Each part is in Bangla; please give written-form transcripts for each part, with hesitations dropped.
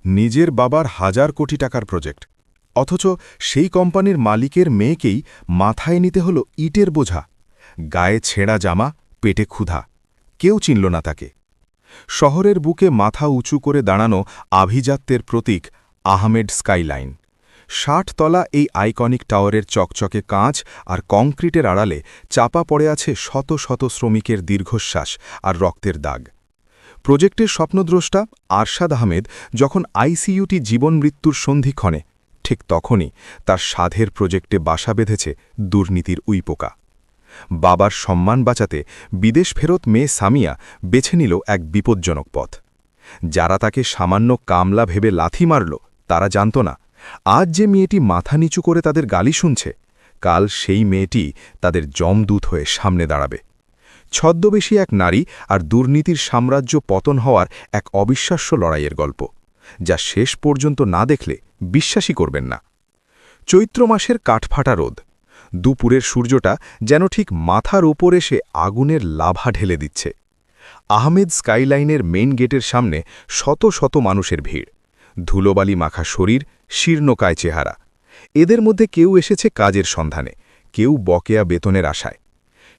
নিজের বাবার ১,০০০ কোটি টাকার প্রজেক্ট, অথচ সেই কোম্পানির মালিকের মেয়েকেই মাথায় নিতে হল ইটের বোঝা। গায়ে ছেঁড়া জামা, পেটে ক্ষুধা, কেউ চিনল না তাকে। শহরের বুকে মাথা উঁচু করে দাঁড়ানো আভিজাত্যের প্রতীক আহমেদ স্কাইলাইন। ৬০ তলা এই আইকনিক টাওয়ারের চকচকে কাঁচ আর কংক্রিটের আড়ালে চাপা পড়ে আছে শত শত শ্রমিকের দীর্ঘশ্বাস আর রক্তের দাগ। প্রজেক্টের স্বপ্নদ্রষ্টা আরশাদ আহমেদ যখন আইসিইউটি জীবন মৃত্যুর সন্ধিক্ষণে, ঠিক তখনই তার সাধের প্রজেক্টে বাসা বেঁধেছে দুর্নীতির উইপোকা। বাবার সম্মান বাঁচাতে বিদেশ ফেরত মেয়ে সামিয়া বেছে নিল এক বিপজ্জনক পথ। যারা তাকে সামান্য কামলা ভেবে লাথি মারল, তারা জানত না আজ যে মেয়েটি মাথা নিচু করে তাদের গালি শুনছে, কাল সেই মেয়েটি তাদের যমদূত হয়ে সামনে দাঁড়াবে। ছদ্মবেশী এক নারী আর দুর্নীতির সাম্রাজ্য পতন হওয়ার এক অবিশ্বাস্য লড়াইয়ের গল্প, যা শেষ পর্যন্ত না দেখলে বিশ্বাসই করবেন না। চৈত্র মাসের কাঠফাটা রোদ, দুপুরের সূর্যটা যেন ঠিক মাথার ওপর এসে আগুনের লাভা ঢেলে দিচ্ছে। আহমেদ স্কাইলাইনের মেইন গেটের সামনে শত শত মানুষের ভিড়, ধুলোবালি মাখা শরীর, শীর্ণকায় চেহারা। এদের মধ্যে কেউ এসেছে কাজের সন্ধানে, কেউ বকেয়া বেতনের আশায়।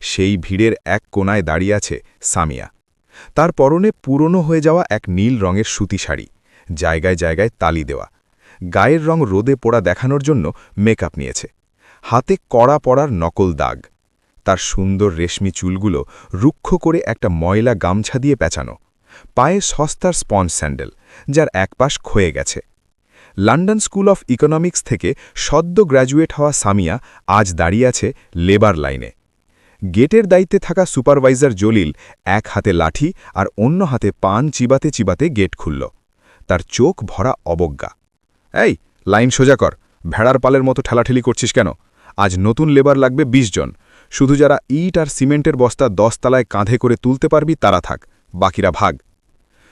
সেই ভিড়ের এক কোণায় দাঁড়িয়ে আছে সামিয়া। তার পরনে পুরনো হয়ে যাওয়া এক নীল রঙের সুতি শাড়ি, জায়গায় জায়গায় তালি দেওয়া। গায়ের রং রোদে পোড়া দেখানোর জন্য মেকআপ নিয়েছে। হাতে কড়া পড়ার নকল দাগ। তার সুন্দর রেশমি চুলগুলো রুক্ষ করে একটা ময়লা গামছা দিয়ে পেঁচানো। পায়ে সস্তার স্পঞ্জ স্যান্ডেল, যার এক পাশ ক্ষয়ে গেছে। লন্ডন স্কুল অফ ইকোনমিক্স থেকে সদ্য গ্র্যাজুয়েট হওয়া সামিয়া আজ দাঁড়িয়ে আছে লেবার লাইনে। গেটের দায়িত্বে থাকা সুপারভাইজার জলিল এক হাতে লাঠি আর অন্য হাতে পান চিবাতে চিবাতে গেট খুলল। তার চোখ ভরা অবজ্ঞা। এই, লাইন সোজা কর, ভেড়ার পালের মতো ঠেলাঠেলি করছিস কেন? আজ নতুন লেবার লাগবে ২০ জন। শুধু যারা ইট আর সিমেন্টের বস্তা ১০ তলায় কাঁধে করে তুলতে পারবি তারা থাক, বাকিরা ভাগ।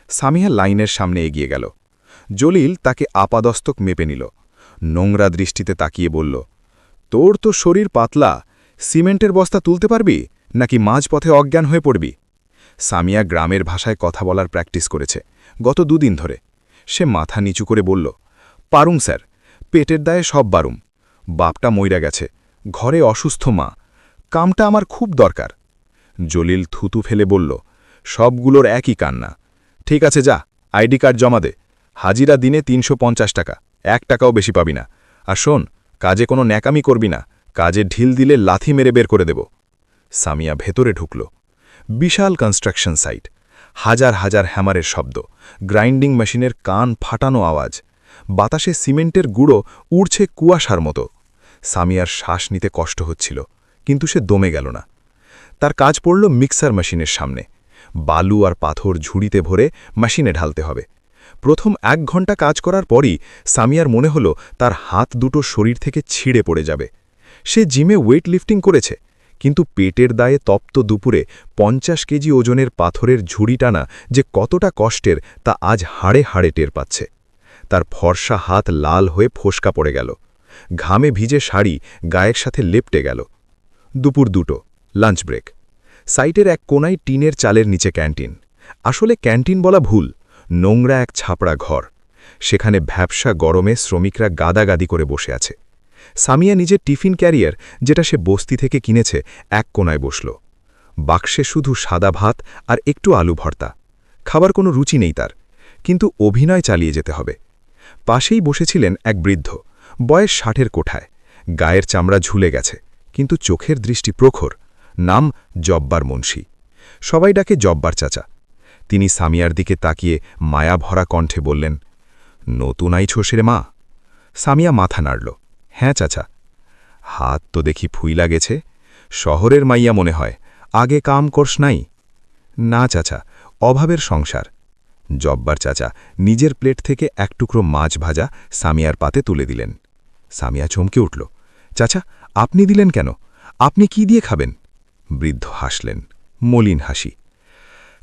সামিয়া লাইনের সামনে এগিয়ে গেল। জলিল তাকে আপাদস্তক মেপে নিল, নোংরা দৃষ্টিতে তাকিয়ে বলল, তোর তো শরীর পাতলা, সিমেন্টের বস্তা তুলতে পারবি নাকি মাঝপথে অজ্ঞান হয়ে পড়বি? সামিয়া গ্রামের ভাষায় কথা বলার প্র্যাকটিস করেছে গত ২ দিন ধরে। সে মাথা নিচু করে বলল, পারুম স্যার, পেটের দায়ে সব বারুম। বাপটা মইরা গেছে, ঘরে অসুস্থ মা, কামটা আমার খুব দরকার। জলিল থুতু ফেলে বলল, সবগুলোর একই কান্না। ঠিক আছে, যা, আইডি কার্ড জমা দে। হাজিরা দিনে ৩৫০ টাকা, ১ টাকাও বেশি পাবি না। আর শোন, কাজে কোনো ন্যাকামি করবি না, কাজে ঢিল দিলে লাথি মেরে বের করে দেব। সামিয়া ভেতরে ঢুকল। বিশাল কনস্ট্রাকশন সাইট, হাজার হাজার হ্যামারের শব্দ, গ্রাইন্ডিং মেশিনের কান ফাটানো আওয়াজ। বাতাসে সিমেন্টের গুঁড়ো উড়ছে কুয়াশার মতো। সামিয়ার শ্বাস নিতে কষ্ট হচ্ছিল, কিন্তু সে দমে গেল না। তার কাজ পড়ল মিক্সার মেশিনের সামনে। বালু আর পাথর ঝুড়িতে ভরে মেশিনে ঢালতে হবে। প্রথম ১ ঘন্টা কাজ করার পরই সামিয়ার মনে হলো তার হাত দুটো শরীর থেকে ছিঁড়ে পড়ে যাবে। সে জিমে ওয়েট লিফটিং করেছে, কিন্তু পেটের দায়ে তপ্ত দুপুরে ৫০ কেজি ওজনের পাথরের ঝুড়ি টানা যে কতটা কষ্টের তা আজ হাড়ে হাড়ে টের পাচ্ছে। তার ফর্সা হাত লাল হয়ে ফোসকা পড়ে গেল। ঘামে ভিজে শাড়ি গায়ের সাথে লেপটে গেল। দুপুর ২টো, লাঞ্চ ব্রেক। সাইটের এক কোনায় টিনের চালের নিচে ক্যান্টিন। আসলে ক্যান্টিন বলা ভুল, নোংরা এক ছাপড়া ঘর। সেখানে ভ্যাপসা গরমে শ্রমিকরা গাদাগাদি করে বসে আছে। সামিয়া নিজের টিফিন ক্যারিয়ার, যেটা সে বস্তি থেকে কিনেছে, এক কোনায় বসল। বাক্সে শুধু সাদা ভাত আর একটু আলু ভর্তা। খাবার কোনো রুচি নেই তার, কিন্তু অভিনয় চালিয়ে যেতে হবে। পাশেই বসেছিলেন এক বৃদ্ধ, বয়স ৬০-এর কোঠায়। গায়ের চামড়া ঝুলে গেছে, কিন্তু চোখের দৃষ্টি প্রখর। নাম জব্বার মুন্সি। সবাই ডাকে জব্বার চাচা। তিনি সামিয়ার দিকে তাকিয়ে মায়া ভরা কণ্ঠে বললেন, নতুন আইছো রে মা? সামিয়া মাথা নাড়ল। হ্যাঁ চাচা। হাত তো দেখি ফুইলা গেছে, শহরের মাইয়া মনে হয়, আগে কাম করস নাই? না চাচা, অভাবের সংসার। জব্বার চাচা নিজের প্লেট থেকে এক টুকরো মাছ ভাজা সামিয়ার পাতে তুলে দিলেন। সামিয়া চমকে উঠল। চাচা, আপনি দিলেন কেন? আপনি কি দিয়ে খাবেন? বৃদ্ধ হাসলেন, মলিন হাসি।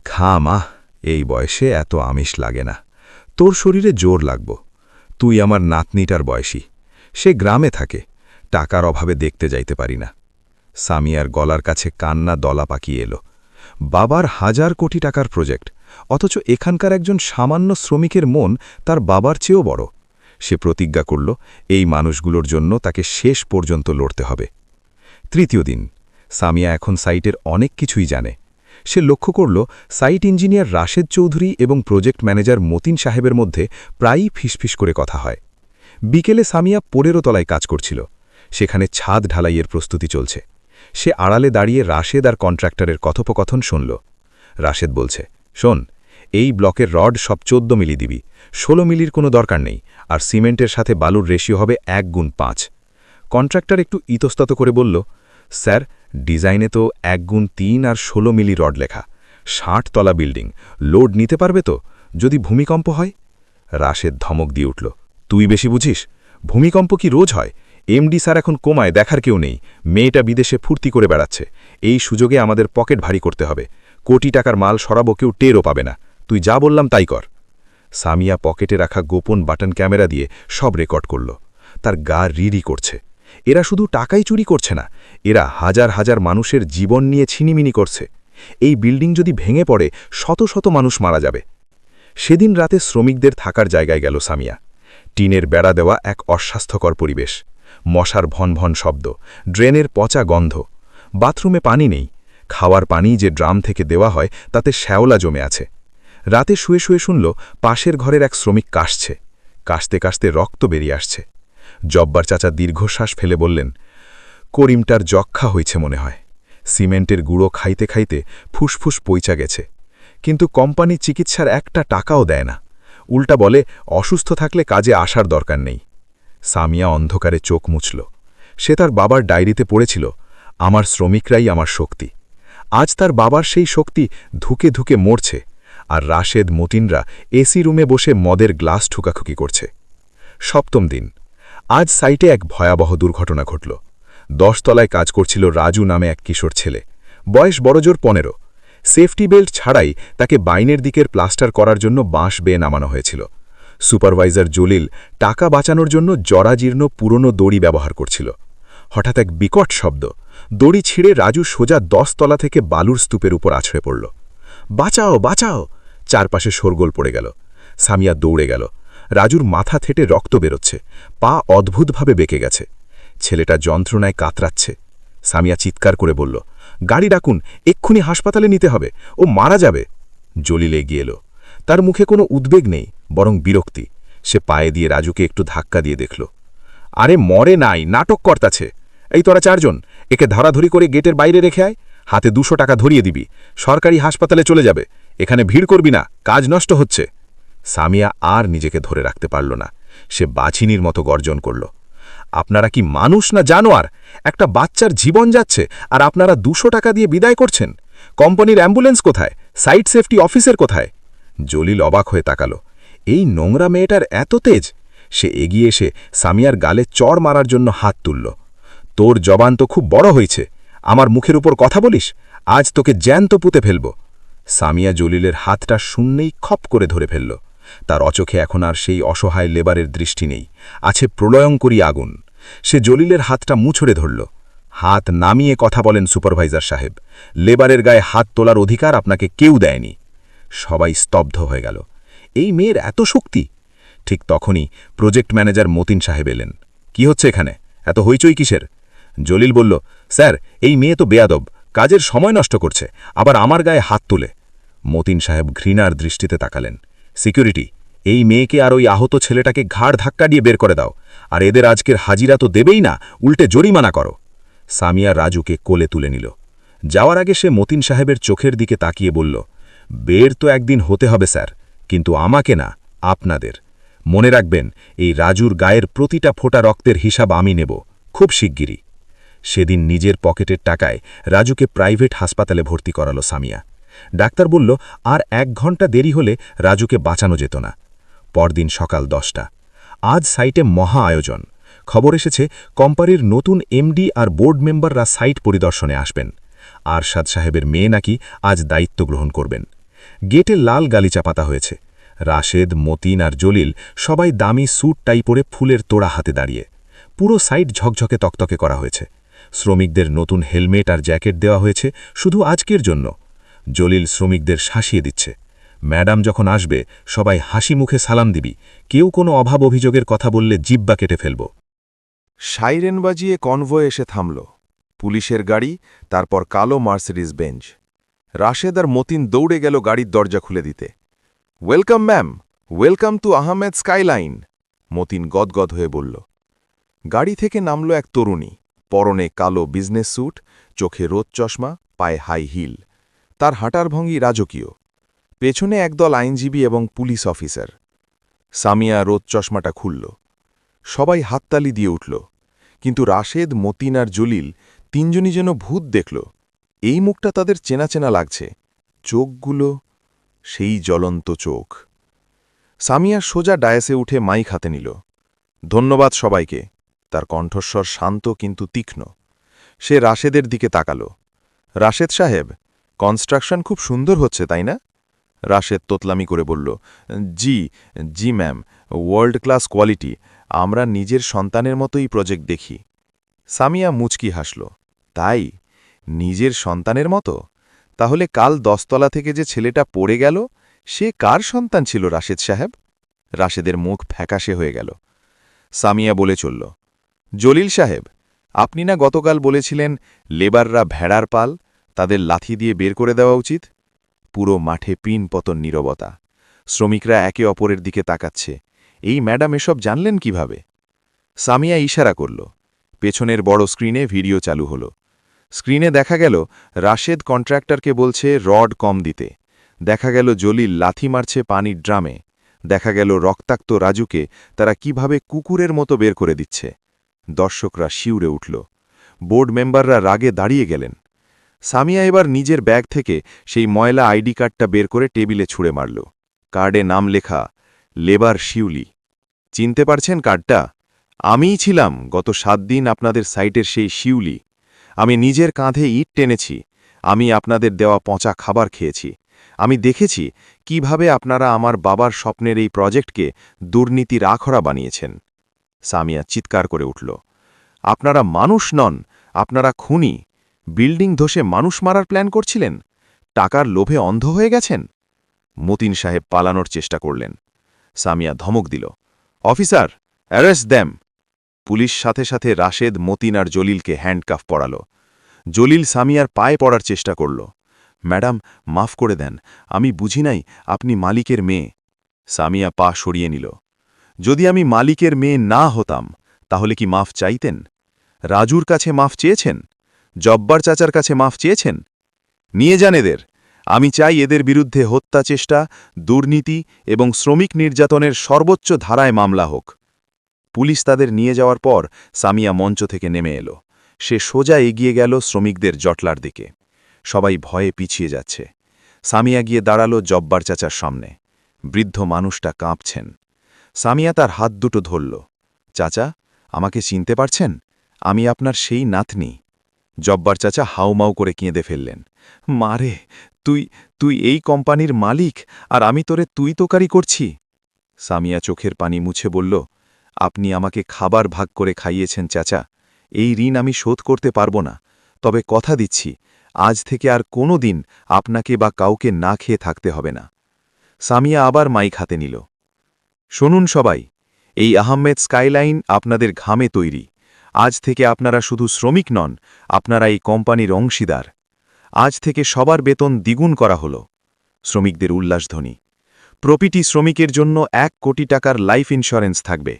খা মা, এই বয়সে এত আমিষ লাগে না, তোর শরীরে জোর লাগব। তুই আমার নাতনিটার বয়সী, সে গ্রামে থাকে, টাকার অভাবে দেখতে যাইতে পারি না। সামিয়ার গলার কাছে কান্না দলা পাকিয়ে এলো। বাবার ১,০০০ কোটি টাকার প্রজেক্ট, অথচ এখানকার একজন সামান্য শ্রমিকের মন তার বাবার চেয়েও বড়। সে প্রতিজ্ঞা করল এই মানুষগুলোর জন্য তাকে শেষ পর্যন্ত লড়তে হবে। তৃতীয় দিন। সামিয়া এখন সাইটের অনেক কিছুই জানে। সে লক্ষ্য করল সাইট ইঞ্জিনিয়ার রাশেদ চৌধুরী এবং প্রজেক্ট ম্যানেজার মতিন সাহেবের মধ্যে প্রায়ই ফিসফিস করে কথা হয়। বিকেলে সামিয়া 15 তলায় কাজ করছিল। সেখানে ছাদ ঢালাইয়ের প্রস্তুতি চলছে। সে আড়ালে দাঁড়িয়ে রাশেদ আর কন্ট্রাক্টরের কথোপকথন শুনল। রাশেদ বলছে, শোন, এই ব্লকের রড সব 14 মিলি দিবি, 16 মিলির কোনো দরকার নেই, আর সিমেন্টের সাথে বালুর রেশিও হবে 1:5। কন্ট্রাক্টর একটু ইতস্তত করে বলল, স্যার, ডিজাইনে তো 1:3 আর 16 মিলি রড লেখা, 60 তলা বিল্ডিং, লোড নিতে পারবে তো যদি ভূমিকম্প হয়? রাশেদ ধমক দিয়ে উঠল, তুই বেশি বুঝিস? ভূমিকম্প কি রোজ হয়? এমডি স্যার এখন কোমায়, দেখার কেউ নেই, মেয়েটা বিদেশে ফুর্তি করে বেড়াচ্ছে, এই সুযোগে আমাদের পকেট ভারী করতে হবে, কোটি টাকার মাল সরাবো, কেউ টেরও পাবে না, তুই যা বললাম তাই কর। সামিয়া পকেটে রাখা গোপন বাটন ক্যামেরা দিয়ে সব রেকর্ড করল। তার গা রিরি করছে। এরা শুধু টাকাই চুরি করছে না, এরা হাজার হাজার মানুষের জীবন নিয়ে ছিনিমিনি করছে। এই বিল্ডিং যদি ভেঙে পড়ে শত শত মানুষ মারা যাবে। সেদিন রাতে শ্রমিকদের থাকার জায়গায় গেল সামিয়া। টিনের বেড়া দেওয়া এক অস্বাস্থ্যকর পরিবেশ, মশার ভনভন শব্দ, ড্রেনের পচা গন্ধ, বাথরুমে পানি নেই, খাওয়ার পানি যে ড্রাম থেকে দেওয়া হয় তাতে শ্যাওলা জমে আছে। রাতে শুয়ে শুয়ে শুনল পাশের ঘরের এক শ্রমিক কাশছে, কাশতে কাশতে রক্ত বেরিয়ে আসছে। জব্বার চাচা দীর্ঘশ্বাস ফেলে বললেন, করিমটার যক্ষা হয়েছে মনে হয়, সিমেন্টের গুঁড়ো খাইতে খাইতে ফুসফুস পইচা গেছে। কিন্তু কোম্পানি চিকিৎসার একটা টাকাও দেয় না, উল্টা বলে অসুস্থ থাকলে কাজে আসার দরকার নেই। সামিয়া অন্ধকারে চোখ মুছল। সে তার বাবার ডায়েরিতে পড়েছিল, আমার শ্রমিকরাই আমার শক্তি। আজ তার বাবার সেই শক্তি ধুকে ধুকে মরছে, আর রাশেদ মতিনরা এসি রুমে বসে মদের গ্লাস ঠুকাখুকি করছে। সপ্তম দিন। আজ সাইটে এক ভয়াবহ দুর্ঘটনা ঘটল। 10 তলায় কাজ করছিল রাজু নামে এক কিশোর ছেলে, বয়স বড়জোর 15। সেফটি বেল্ট ছাড়াই তাকে বাইনের দিকের প্লাস্টার করার জন্য বাঁশ বেয়ে নামানো হয়েছিল। সুপারভাইজার জলিল টাকা বাঁচানোর জন্য জরাজীর্ণ পুরনো দড়ি ব্যবহার করছিল। হঠাৎ এক বিকট শব্দ, দড়ি ছিঁড়ে রাজু সোজা 10 তলা থেকে বালুর স্তূপের উপর আছড়ে পড়ল। বাঁচাও, বাঁচাও! চারপাশে শোরগোল পড়ে গেল। সামিয়া দৌড়ে গেল। রাজুর মাথা থেটে রক্ত বেরোচ্ছে, পা অদ্ভুতভাবে বেঁকে গেছে। ছেলেটা যন্ত্রণায় কাতরাচ্ছে। সামিয়া চিৎকার করে বলল, গাড়ি ডাকুন, এক্ষুনি হাসপাতালে নিতে হবে, ও মারা যাবে। জলিল এগিয়ে এলো। তার মুখে কোনো উদ্বেগ নেই, বরং বিরক্তি। সে পায়ে দিয়ে রাজুকে একটু ধাক্কা দিয়ে দেখল। আরে মরে নাই, নাটক করতাছে। এই তোরা 4 জন, একে ধরাধরি করে গেটের বাইরে রেখে আয়, হাতে 200 টাকা ধরিয়ে দিবি, সরকারি হাসপাতালে চলে যাবে, এখানে ভিড় করবি না, কাজ নষ্ট হচ্ছে। সামিয়া আর নিজেকে ধরে রাখতে পারল না। সে বাছিনির মতো গর্জন করল, আপনারা কি মানুষ না জানোয়ার? একটা বাচ্চার জীবন যাচ্ছে আর আপনারা 200 টাকা দিয়ে বিদায় করছেন? কোম্পানির অ্যাম্বুলেন্স কোথায়? সাইট সেফটি অফিসার কোথায়? জলিল অবাক হয়ে তাকালো। এই নোংরা মেয়েটার এত তেজ! সে এগিয়ে এসে সামিয়ার গালে চড় মারার জন্য হাত তুলল। তোর জবান তো খুব বড় হয়েছে, আমার মুখের উপর কথা বলিস, আজ তোকে জ্যান্ত পুঁতে ফেলব। সামিয়া জলিলের হাতটা শূন্যেই খপ করে ধরে ফেলল। তার অচোখে এখন আর সেই অসহায় লেবারের দৃষ্টি নেই, আছে প্রলয়ঙ্করী আগুন। সে জলিলের হাতটা মুছড়ে ধরল। হাত নামিয়ে কথা বলেন সুপারভাইজার সাহেব, লেবারের গায়ে হাত তোলার অধিকার আপনাকে কেউ দেয়নি। সবাই স্তব্ধ হয়ে গেল। এই মেয়ের এত শক্তি! ঠিক তখনই প্রজেক্ট ম্যানেজার মতিন সাহেব এলেন। কি হচ্ছে এখানে, এত হইচই কিসের? জলিল বলল, স্যার, এই মেয়ে তো বেয়াদব, কাজের সময় নষ্ট করছে, আবার আমার গায়ে হাত তুলে। মতিন সাহেব ঘৃণার দৃষ্টিতে তাকালেন। সিকিউরিটি, এই মেয়েকে আর ওই আহত ছেলেটাকে ঘাড় ধাক্কা দিয়ে বের করে দাও, আর এদের আজকের হাজিরা তো দেবেই না, উল্টে জরিমানা করো। সামিয়া রাজুকে কোলে তুলে নিল। যাওয়ার আগে সে মতিন সাহেবের চোখের দিকে তাকিয়ে বলল, বের তো একদিন হতে হবে স্যার, কিন্তু আমাকে না, আপনাদের। মনে রাখবেন, এই রাজুর গায়ের প্রতিটা ফোঁটা রক্তের হিসাব আমি নেব, খুব শিগগিরই। সেদিন নিজের পকেটের টাকায় রাজুকে প্রাইভেট হাসপাতালে ভর্তি করালো সামিয়া। ডাক্তার বলল, আর 1 ঘন্টা দেরি হলে রাজুকে বাঁচানো যেত না। পরদিন সকাল 10টা। আজ সাইটে মহা আয়োজন। খবর এসেছে কোম্পানির নতুন এমডি আর বোর্ড মেম্বাররা সাইট পরিদর্শনে আসবেন। আরশাদ সাহেবের মেয়ে নাকি আজ দায়িত্ব গ্রহণ করবেন। গেটে লাল গালিচা পাতা হয়েছে। রাশেদ, মতিন আর জলিল সবাই দামি স্যুট টাই পরে ফুলের তোড়া হাতে দাঁড়িয়ে। পুরো সাইট ঝকঝকে তকতকে করা হয়েছে। শ্রমিকদের নতুন হেলমেট আর জ্যাকেট দেওয়া হয়েছে শুধু আজকের জন্য। জলিল শ্রমিকদের শাসিয়ে দিচ্ছে, ম্যাডাম যখন আসবে সবাই হাসি মুখে সালাম দিবি, কেউ কোনো অভাব অভিযোগের কথা বললে জিব্বা কেটে ফেলব। সাইরেন বাজিয়ে কনভয় এসে থামল। পুলিশের গাড়ি, তারপর কালো মার্সিডিজ বেঞ্চ। রাশেদ আর মতিন দৌড়ে গেল গাড়ির দরজা খুলে দিতে। Welcome ma'am, welcome to Ahmed skyline, Matin গদগদ হয়ে বলল। গাড়ি থেকে নামল এক তরুণী, পরনে কালো বিজনেস স্যুট, চোখে রোদ চশমা, পায়ে হাই হিল। তার হাঁটার ভঙ্গি রাজকীয়। পেছনে একদল আইনজীবী এবং পুলিশ অফিসার। সামিয়া রোদ চশমাটা খুলল। সবাই হাততালি দিয়ে উঠল, কিন্তু রাশেদ, মতিন আর জলিল তিনজনই যেন ভূত দেখল। এই মুখটা তাদের চেনা চেনা লাগছে, চোখগুলো সেই জ্বলন্ত চোখ। সামিয়া সোজা ডায়াসে উঠে মাইক হাতে নিল। ধন্যবাদ সবাইকে। তার কণ্ঠস্বর শান্ত কিন্তু তীক্ষ্ণ। সে রাশেদের দিকে তাকাল। রাশেদ সাহেব, কনস্ট্রাকশন খুব সুন্দর হচ্ছে, তাই না? রাশেদ তোতলামি করে বলল, জি জি ম্যাম, ওয়ার্ল্ড ক্লাস কোয়ালিটি। আমরা নিজের সন্তানের মতোই প্রজেক্ট দেখি। সামিয়া মুচকি হাসল। তাই? নিজের সন্তানের মতো? তাহলে কাল 10 তলা থেকে যে ছেলেটা পড়ে গেল, সে কার সন্তান ছিল রাশেদ সাহেব? রাশেদের মুখ ফ্যাকাশে হয়ে গেল। সামিয়া বলে চলল, জলিল সাহেব, আপনি না গতকাল বলেছিলেন লেবাররা ভেড়ার পাল, তাদের লাথি দিয়ে বের করে দেওয়া উচিত? পুরো মাঠে পিনপতন নীরবতা। শ্রমিকরা একে অপরের দিকে তাকাচ্ছে। এই ম্যাডাম এসব জানলেন কিভাবে? সামিয়া ইশারা করল। পেছনের বড় স্ক্রিনে ভিডিও চালু হল। স্ক্রিনে দেখা গেল রাশেদ কন্ট্রাক্টরকে বলছে রড কম দিতে। দেখা গেল জলিল লাথি মারছে পানির ড্রামে। দেখা গেল রক্তাক্ত রাজুকে তারা কিভাবে কুকুরের মতো বের করে দিচ্ছে। দর্শকরা শিউরে উঠল। বোর্ড মেম্বাররা রাগে দাঁড়িয়ে গেলেন। সামিয়া এবার নিজের ব্যাগ থেকে সেই ময়লা আইডি কার্ডটা বের করে টেবিলে ছুঁড়ে মারল। কার্ডে নাম লেখা লেবার শিউলি। চিনতে পারছেন কার্ডটা? আমিই ছিলাম গত 7 দিন আপনাদের সাইটের সেই শিউলি। আমি নিজের কাঁধে ইট টেনেছি। আমি আপনাদের দেওয়া পচা খাবার খেয়েছি। আমি দেখেছি কিভাবে আপনারা আমার বাবার স্বপ্নের এই প্রজেক্টকে দুর্নীতির আখড়া বানিয়েছেন। সামিয়া চিৎকার করে উঠল, আপনারা মানুষ নন, আপনারা খুনি। বিল্ডিং ধসে মানুষ মারার প্ল্যান করছিলেন? টাকার লোভে অন্ধ হয়ে গেছেন? মতিন সাহেব পালানোর চেষ্টা করলেন। সামিয়া ধমক দিল, অফিসার, অ্যারেস্ট দ্যাম। পুলিশ সাথে সাথে রাশেদ, মতিন আর জলিলকে হ্যান্ডকাফ পড়াল। জলিল সামিয়ার পায়ে পড়ার চেষ্টা করল। ম্যাডাম, মাফ করে দেন, আমি বুঝি নাই আপনি মালিকের মেয়ে। সামিয়া পা সরিয়ে নিল। যদি আমি মালিকের মেয়ে না হতাম তাহলে কি মাফ চাইতেন? রাজুর কাছে মাফ চেয়েছেন? জব্বার চাচার কাছে মাফ চেয়েছেন? নিয়ে যান এদের। আমি চাই এদের বিরুদ্ধে হত্যা চেষ্টা, দুর্নীতি এবং শ্রমিক নির্যাতনের সর্বোচ্চ ধারায় মামলা হোক। পুলিশ তাদের নিয়ে যাওয়ার পর সামিয়া মঞ্চ থেকে নেমে এলো। সে সোজা এগিয়ে গেল শ্রমিকদের জটলার দিকে। সবাই ভয়ে পিছিয়ে যাচ্ছে। সামিয়া গিয়ে দাঁড়াল জব্বার চাচার সামনে। বৃদ্ধ মানুষটা কাঁপছেন। সামিয়া তার হাত দুটো ধরল। চাচা, আমাকে চিনতে পারছেন? আমি আপনার সেই নাতনি। জব্বার চাচা হাউমাউ করে কেঁদে ফেললেন। মারে, তুই তুই এই কোম্পানির মালিক, আর আমি তোরে তুই তোকারি করছি। সামিয়া চোখের পানি মুছে বলল, আপনি আমাকে খাবার ভাগ করে খাইয়েছেন চাচা। এই ঋণ আমি শোধ করতে পারব না, তবে কথা দিচ্ছি আজ থেকে আর কোনো দিন আপনাকে বা কাউকে না খেয়ে থাকতে হবে না। সামিয়া আবার মাইক হাতে নিল। শুনুন সবাই, এই আহমেদ স্কাইলাইন আপনাদের ঘামে তৈরি। আজ থেকে আপনারা শুধু শ্রমিক নন, আপনারা এই কোম্পানির অংশীদার। আজ থেকে সবার বেতন দ্বিগুণ করা হল। শ্রমিকদের উল্লাসধ্বনি। প্রতিটি শ্রমিকের জন্য 1 কোটি টাকার লাইফ ইন্স্যুরেন্স থাকবে।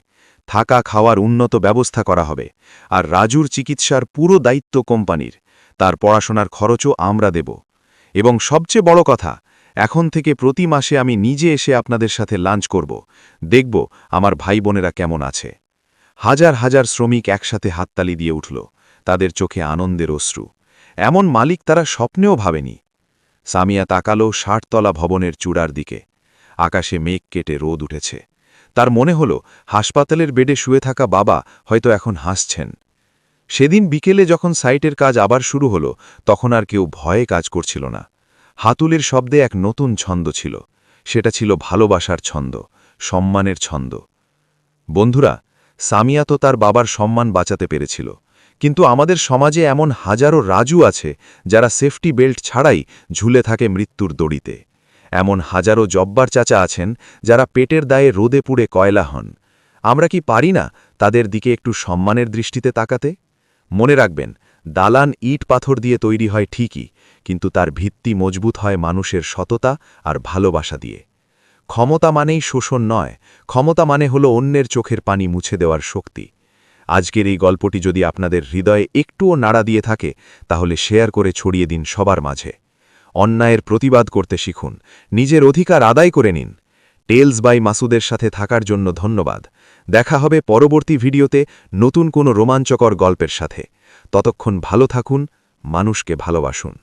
থাকা খাওয়ার উন্নত ব্যবস্থা করা হবে। আর রাজুর চিকিৎসার পুরো দায়িত্ব কোম্পানির। তার পড়াশোনার খরচও আমরা দেব। এবং সবচেয়ে বড় কথা, এখন থেকে প্রতি মাসে আমি নিজে এসে আপনাদের সাথে লাঞ্চ করব, দেখব আমার ভাই বোনেরা কেমন আছে। হাজার হাজার শ্রমিক একসাথে হাততালি দিয়ে উঠল। তাদের চোখে আনন্দের অশ্রু। এমন মালিক তারা স্বপ্নেও ভাবেনি। সামিয়া তাকালো 60 তলা ভবনের চূড়ার দিকে। আকাশে মেঘ কেটে রোদ উঠেছে। তার মনে হল হাসপাতালের বেডে শুয়ে থাকা বাবা হয়তো এখন হাসছেন। সেদিন বিকেলে যখন সাইটের কাজ আবার শুরু হল, তখন আর কেউ ভয়ে কাজ করছিল না। হাতুলের শব্দে এক নতুন ছন্দ ছিল। সেটা ছিল ভালোবাসার ছন্দ, সম্মানের ছন্দ। বন্ধুরা, সামিয়া তো তার বাবার সম্মান বাঁচাতে পেরেছিল, কিন্তু আমাদের সমাজে এমন হাজারো রাজু আছে যারা সেফটি বেল্ট ছাড়াই ঝুলে থাকে মৃত্যুর দড়িতে। এমন হাজারো জব্বার চাচা আছেন যারা পেটের দায়ে রোদে পুড়ে কয়লা হন। আমরা কি পারি না তাদের দিকে একটু সম্মানের দৃষ্টিতে তাকাতে? মনে রাখবেন, দালান ইট পাথর দিয়ে তৈরি হয় ঠিকই, কিন্তু তার ভিত্তি মজবুত হয় মানুষের সততা আর ভালোবাসা দিয়ে। ক্ষমতা মানেই শোষণ নয়, ক্ষমতা মানে হলো অন্যের চোখের পানি মুছে দেওয়ার শক্তি। আজকের এই গল্পটি যদি আপনাদের হৃদয়ে একটুও নাড়া দিয়ে থাকে, তাহলে শেয়ার করে ছড়িয়ে দিন সবার মাঝে। অন্যায়ের প্রতিবাদ করতে শিখুন, নিজের অধিকার আদায় করে নিন। টেলস বাই মাসুদের সাথে থাকার জন্য ধন্যবাদ। দেখা হবে পরবর্তী ভিডিওতে নতুন কোনো রোমাঞ্চকর গল্পের সাথে। ততক্ষণ ভালো থাকুন, মানুষকে ভালোবাসুন।